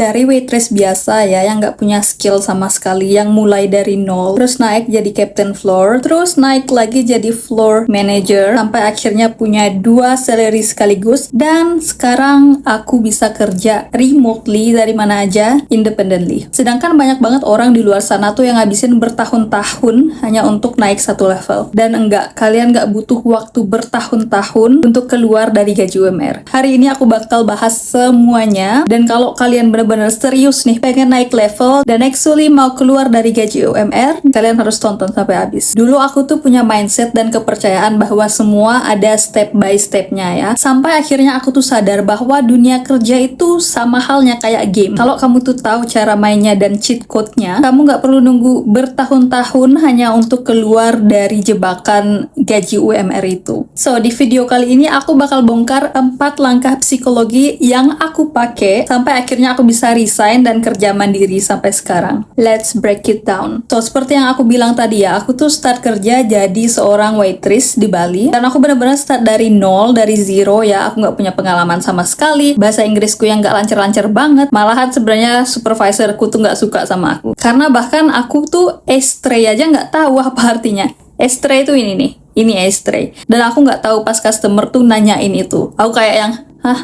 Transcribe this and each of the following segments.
dari waitress biasa ya, yang nggak punya skill sama sekali, yang mulai dari nol, terus naik jadi captain floor, terus naik lagi jadi floor manager, sampai akhirnya punya 2 salary sekaligus, dan sekarang aku bisa kerja remotely dari mana aja, independently. Sedangkan banyak banget orang di luar sana tuh yang ngabisin bertahun-tahun hanya untuk naik satu level. Dan enggak, kalian nggak butuh waktu bertahun-tahun untuk keluar dari gaji UMR. Hari ini aku bakal bahas semuanya, dan kalau kalian benar-benar serius nih pengen naik level dan actually mau keluar dari gaji UMR, kalian harus tonton sampai habis. Dulu aku tuh punya mindset dan kepercayaan bahwa semua ada step by stepnya ya, sampai akhirnya aku tuh sadar bahwa dunia kerja itu sama halnya kayak game. Kalau kamu tuh tahu cara mainnya dan cheat code-nya, kamu nggak perlu nunggu bertahun-tahun hanya untuk keluar dari jebakan gaji UMR itu. So, di video kali ini aku bakal bongkar 4 langkah psikologi yang aku pakai sampai akhirnya aku bisa resign dan kerja mandiri sampai sekarang. Let's break it down. So, seperti yang aku bilang tadi ya, aku tuh start kerja jadi seorang waitress di Bali, dan aku benar-benar start dari nol, dari zero ya. Aku nggak punya pengalaman sama sekali, bahasa Inggrisku yang nggak lancar-lancar banget, malahan sebenarnya supervisorku tuh nggak suka sama aku, karena bahkan aku tuh estray aja nggak tahu apa artinya. Estray itu ini nih, ini estray, dan aku nggak tahu pas customer tuh nanyain itu, aku kayak yang, hah?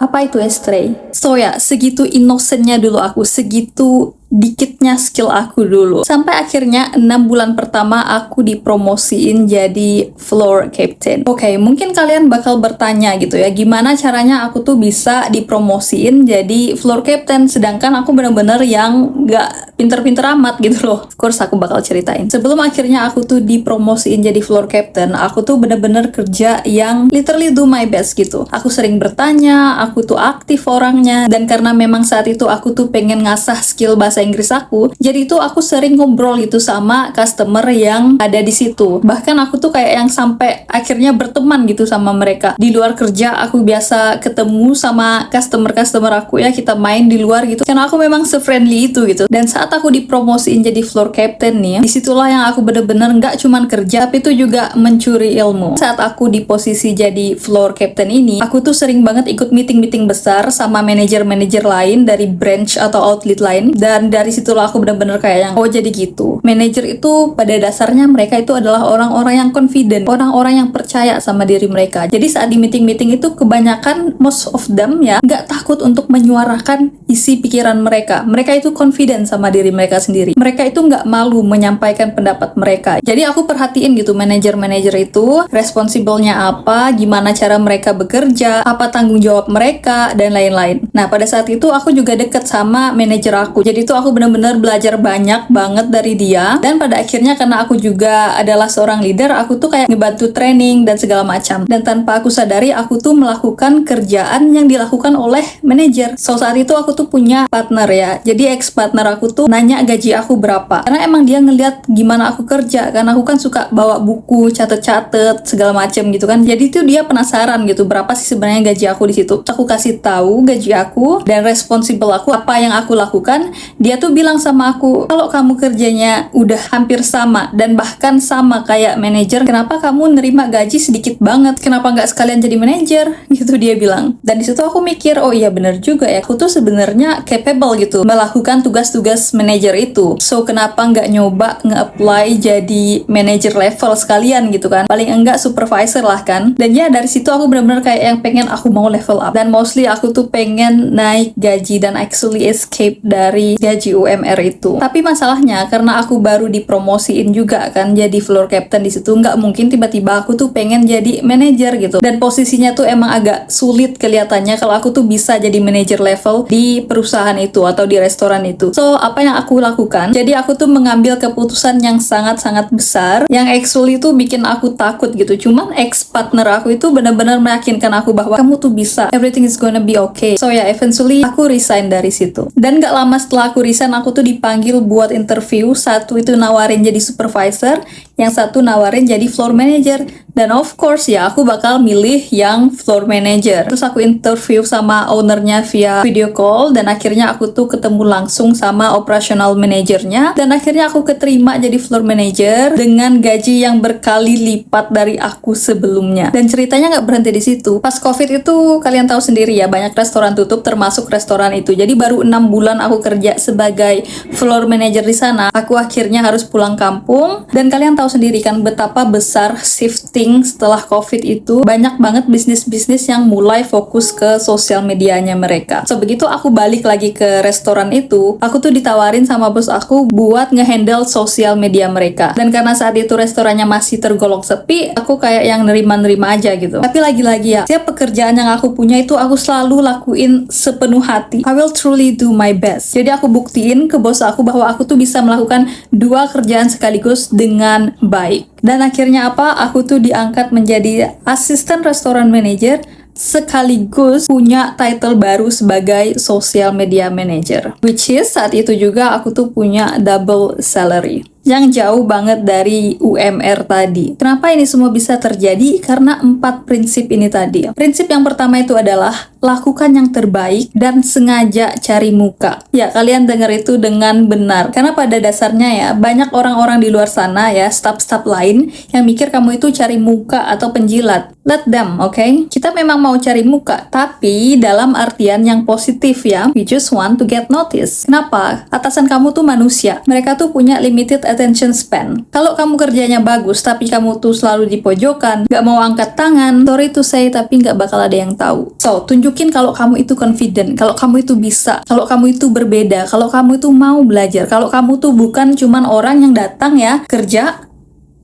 Apa itu estray? So ya, segitu innocentnya dulu aku, segitu dikitnya skill aku dulu. Sampai akhirnya 6 bulan pertama aku dipromosiin jadi floor captain. Oke, mungkin kalian bakal bertanya gitu ya, gimana caranya aku tuh bisa dipromosiin jadi floor captain, sedangkan aku bener-bener yang gak pinter-pinter amat gitu loh. Of course aku bakal ceritain. Sebelum akhirnya aku tuh dipromosiin jadi floor captain, aku tuh bener-bener kerja yang literally do my best gitu. Aku sering bertanya, aku tuh aktif orangnya, dan karena memang saat itu aku tuh pengen ngasah skill bahasa Inggris aku, jadi itu aku sering ngobrol gitu sama customer yang ada di situ. Bahkan aku tuh kayak yang sampai akhirnya berteman gitu sama mereka. Di luar kerja aku biasa ketemu sama customer aku ya, kita main di luar gitu, karena aku memang se-friendly itu gitu. Dan saat aku dipromosiin jadi floor captain nih, disitulah yang aku bener-bener nggak cuman kerja, tapi itu juga mencuri ilmu. Saat aku di posisi jadi floor captain ini, aku tuh sering banget ikut meeting-meeting besar sama manajer-manajer lain dari branch atau outlet lain, dan dari situlah aku benar-benar kayak yang, oh jadi gitu. Manajer itu pada dasarnya mereka itu adalah orang-orang yang confident, orang-orang yang percaya sama diri mereka. Jadi saat di meeting-meeting itu kebanyakan most of them ya nggak takut untuk menyuarakan isi pikiran mereka. Mereka itu confident sama diri mereka sendiri. Mereka itu nggak malu menyampaikan pendapat mereka. Jadi aku perhatiin gitu manajer-manajer itu responsible-nya apa, gimana cara mereka bekerja, apa tanggung jawab mereka, dan lain-lain. Nah pada saat itu aku juga deket sama manajer aku. Jadi itu aku benar-benar belajar banyak banget dari dia, dan pada akhirnya karena aku juga adalah seorang leader, aku tuh kayak ngebantu training dan segala macam, dan tanpa aku sadari aku tuh melakukan kerjaan yang dilakukan oleh manajer. So saat itu aku tuh punya partner ya, jadi ex partner aku tuh nanya gaji aku berapa, karena emang dia ngeliat gimana aku kerja, karena aku kan suka bawa buku, catet-catet segala macam gitu kan. Jadi tuh dia penasaran gitu berapa sih sebenarnya gaji aku di situ. Aku kasih tahu gaji aku dan responsible aku, apa yang aku lakukan. Dia tuh bilang sama aku, kalau kamu kerjanya udah hampir sama dan bahkan sama kayak manajer, kenapa kamu nerima gaji sedikit banget? Kenapa nggak sekalian jadi manajer? Gitu dia bilang. Dan di situ aku mikir, oh iya bener juga ya, aku tuh sebenarnya capable gitu melakukan tugas-tugas manajer itu. So kenapa nggak nyoba nge-apply jadi manajer level sekalian gitu kan? Paling enggak supervisor lah kan? Dan ya dari situ aku bener-bener kayak yang pengen aku mau level up. Dan mostly aku tuh pengen naik gaji dan actually escape dari gaji UMR itu. Tapi masalahnya karena aku baru dipromosiin juga kan jadi floor captain di situ, nggak mungkin tiba-tiba aku tuh pengen jadi manajer gitu. Dan posisinya tuh emang agak sulit kelihatannya kalau aku tuh bisa jadi manajer level di perusahaan itu atau di restoran itu. So apa yang aku lakukan? Jadi aku tuh mengambil keputusan yang sangat-sangat besar, yang actually tuh bikin aku takut gitu. Cuman ex partner aku itu benar-benar meyakinkan aku bahwa kamu tuh bisa, everything is gonna be okay. So ya eventually aku resign dari situ. Dan gak lama setelah aku resign, aku tuh dipanggil buat interview. Satu itu nawarin jadi supervisor, yang satu nawarin jadi floor manager. Dan of course ya aku bakal milih yang floor manager. Terus aku interview sama ownernya via video call, call, dan akhirnya aku tuh ketemu langsung sama operational manajernya, dan akhirnya aku keterima jadi floor manager dengan gaji yang berkali lipat dari aku sebelumnya. Dan ceritanya nggak berhenti di situ. Pas COVID itu kalian tahu sendiri ya, banyak restoran tutup termasuk restoran itu. Jadi baru 6 bulan aku kerja sebagai floor manager di sana, aku akhirnya harus pulang kampung. Dan kalian tahu sendiri kan betapa besar shifting setelah COVID itu. Banyak banget bisnis-bisnis yang mulai fokus ke sosial medianya mereka. So begitu aku balik lagi ke restoran itu, aku tuh ditawarin sama bos aku buat ngehandle sosial media mereka. Dan karena saat itu restorannya masih tergolong sepi, aku kayak yang nerima-nerima aja gitu. Tapi lagi-lagi ya, setiap pekerjaan yang aku punya itu aku selalu lakuin sepenuh hati. I will truly do my best. Jadi aku buktiin ke bos aku bahwa aku tuh bisa melakukan 2 kerjaan sekaligus dengan baik. Dan akhirnya apa? Aku tuh diangkat menjadi asisten restoran manager sekaligus punya title baru sebagai social media manager. Which is saat itu juga aku tuh punya double salary yang jauh banget dari UMR tadi. Kenapa ini semua bisa terjadi? Karena 4 prinsip ini tadi. Prinsip yang pertama itu adalah lakukan yang terbaik dan sengaja cari muka. Ya, kalian dengar itu dengan benar. Karena pada dasarnya ya, banyak orang-orang di luar sana ya, staff-staff lain yang mikir kamu itu cari muka atau penjilat. Let them, okay? Kita memang mau cari muka, tapi dalam artian yang positif ya. We just want to get noticed. Kenapa? Atasan kamu tuh manusia. Mereka tuh punya limited attention span. Kalau kamu kerjanya bagus, tapi kamu tuh selalu di pojokan, gak mau angkat tangan, sorry to say, tapi gak bakal ada yang tahu. So, tunjukin kalau kamu itu confident, kalau kamu itu bisa, kalau kamu itu berbeda, kalau kamu itu mau belajar, kalau kamu tuh bukan cuman orang yang datang ya, kerja,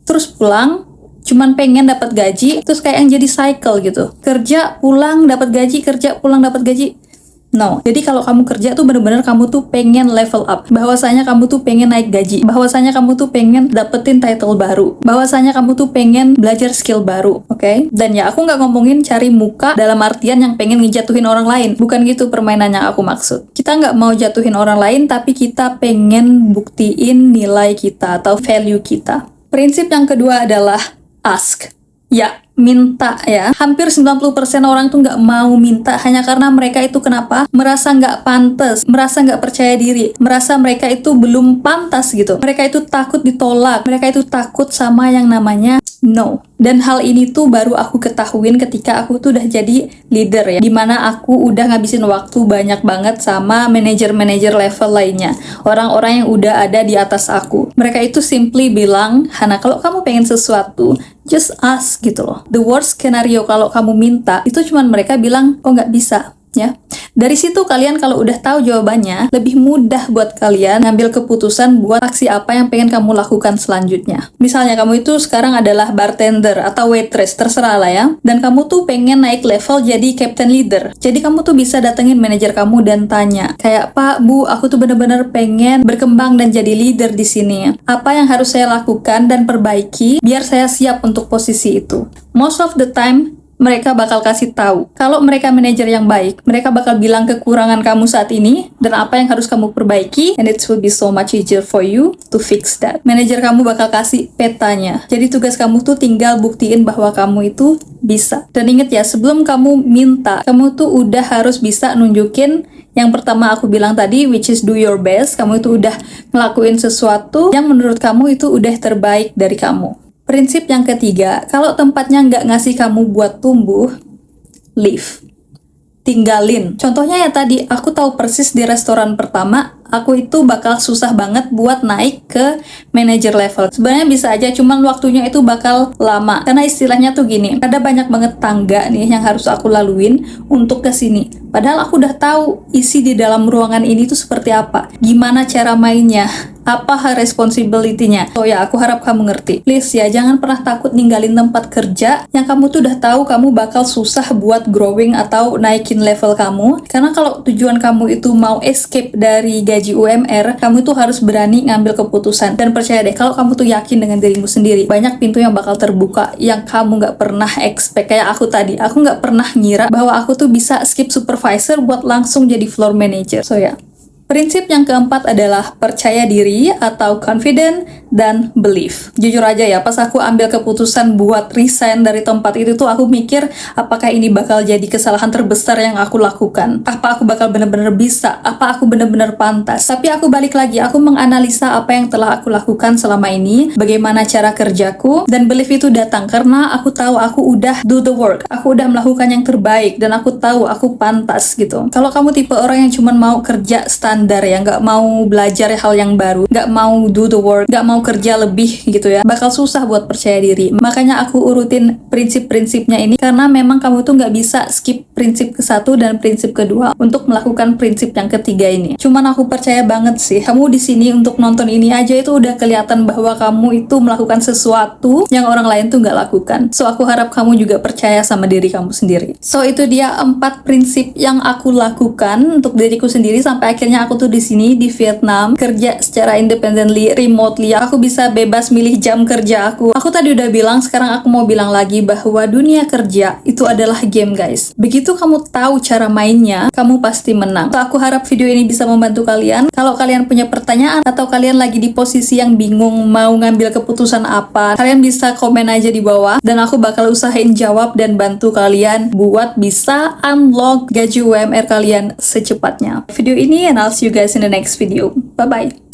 terus pulang, cuman pengen dapat gaji, terus kayak yang jadi cycle gitu. Kerja, pulang, dapat gaji, kerja, pulang, dapat gaji. No, jadi kalau kamu kerja tuh bener-bener kamu tuh pengen level up, bahwasanya kamu tuh pengen naik gaji, bahwasanya kamu tuh pengen dapetin title baru, bahwasanya kamu tuh pengen belajar skill baru, oke? Dan ya aku nggak ngomongin cari muka dalam artian yang pengen ngejatuhin orang lain, bukan gitu permainan yang aku maksud. Kita nggak mau jatuhin orang lain, tapi kita pengen buktiin nilai kita atau value kita. Prinsip yang kedua adalah ask. Ya, minta ya. Hampir 90% orang tuh nggak mau minta hanya karena mereka itu kenapa? Merasa nggak pantas, merasa nggak percaya diri, merasa mereka itu belum pantas gitu. Mereka itu takut ditolak, mereka itu takut sama yang namanya no. Dan hal ini tuh baru aku ketahuin ketika aku tuh udah jadi leader ya, dimana aku udah ngabisin waktu banyak banget sama manajer-manajer level lainnya, orang-orang yang udah ada di atas aku. Mereka itu simply bilang, Hana, kalau kamu pengen sesuatu, just ask gitu loh. The worst scenario kalau kamu minta, itu cuman mereka bilang, oh nggak bisa ya. Dari situ kalian kalau udah tahu jawabannya, lebih mudah buat kalian ngambil keputusan buat aksi apa yang pengen kamu lakukan selanjutnya. Misalnya kamu itu sekarang adalah bartender atau waitress, terserah lah ya. Dan kamu tuh pengen naik level jadi captain leader. Jadi kamu tuh bisa datengin manajer kamu dan tanya, kayak, Pak, Bu, aku tuh bener-bener pengen berkembang dan jadi leader di sini. Apa yang harus saya lakukan dan perbaiki biar saya siap untuk posisi itu? Most of the time, mereka bakal kasih tahu. Kalau mereka manajer yang baik, mereka bakal bilang kekurangan kamu saat ini dan apa yang harus kamu perbaiki, and it will be so much easier for you to fix that. Manajer kamu bakal kasih petanya. Jadi tugas kamu tuh tinggal buktiin bahwa kamu itu bisa. Dan inget ya, sebelum kamu minta, kamu tuh udah harus bisa nunjukin yang pertama aku bilang tadi, which is do your best. Kamu itu udah ngelakuin sesuatu yang menurut kamu itu udah terbaik dari kamu. Prinsip yang ketiga, kalau tempatnya nggak ngasih kamu buat tumbuh, leave. Tinggalin. Contohnya ya tadi, aku tahu persis di restoran pertama, aku itu bakal susah banget buat naik ke manager level. Sebenarnya bisa aja, cuman waktunya itu bakal lama. Karena istilahnya tuh gini, ada banyak banget tangga nih yang harus aku laluin untuk ke sini. Padahal aku udah tahu isi di dalam ruangan ini tuh seperti apa, gimana cara mainnya, apa responsibility-nya. So ya, aku harap kamu ngerti. Please ya, jangan pernah takut ninggalin tempat kerja yang kamu tuh udah tahu kamu bakal susah buat growing atau naikin level kamu. Karena kalau tujuan kamu itu mau escape dari gaji UMR, kamu tuh harus berani ngambil keputusan. Dan percaya deh, kalau kamu tuh yakin dengan dirimu sendiri, banyak pintu yang bakal terbuka yang kamu nggak pernah expect. Kayak aku tadi, aku nggak pernah ngira bahwa aku tuh bisa skip supervisor buat langsung jadi floor manager. So ya, Prinsip yang keempat adalah percaya diri atau confident dan belief. Jujur aja ya, pas aku ambil keputusan buat resign dari tempat itu tuh aku mikir apakah ini bakal jadi kesalahan terbesar yang aku lakukan. Apa aku bakal bener-bener bisa? Apa aku bener-bener pantas? Tapi aku balik lagi, aku menganalisa apa yang telah aku lakukan selama ini, bagaimana cara kerjaku, dan belief itu datang karena aku tahu aku udah do the work. Aku udah melakukan yang terbaik dan aku tahu aku pantas gitu. Kalau kamu tipe orang yang cuma mau kerja standar ya, nggak mau belajar hal yang baru, nggak mau do the work, nggak mau kerja lebih gitu ya, bakal susah buat percaya diri. Makanya aku urutin prinsip-prinsipnya ini karena memang kamu tuh nggak bisa skip prinsip ke-1 dan prinsip kedua untuk melakukan prinsip yang ketiga ini. Cuman aku percaya banget sih, kamu di sini untuk nonton ini aja itu udah kelihatan bahwa kamu itu melakukan sesuatu yang orang lain tuh nggak lakukan. So aku harap kamu juga percaya sama diri kamu sendiri. So itu dia 4 prinsip yang aku lakukan untuk diriku sendiri sampai akhirnya aku tuh di sini di Vietnam kerja secara independently, remotely. Aku bisa bebas milih jam kerja aku. Aku tadi udah bilang, sekarang aku mau bilang lagi bahwa dunia kerja itu adalah game, guys. Begitu kamu tahu cara mainnya, kamu pasti menang. So, aku harap video ini bisa membantu kalian. Kalau kalian punya pertanyaan atau kalian lagi di posisi yang bingung mau ngambil keputusan apa, kalian bisa komen aja di bawah dan aku bakal usahain jawab dan bantu kalian buat bisa unlock gaji UMR kalian secepatnya. Video ini and I'll see you guys in the next video. Bye bye.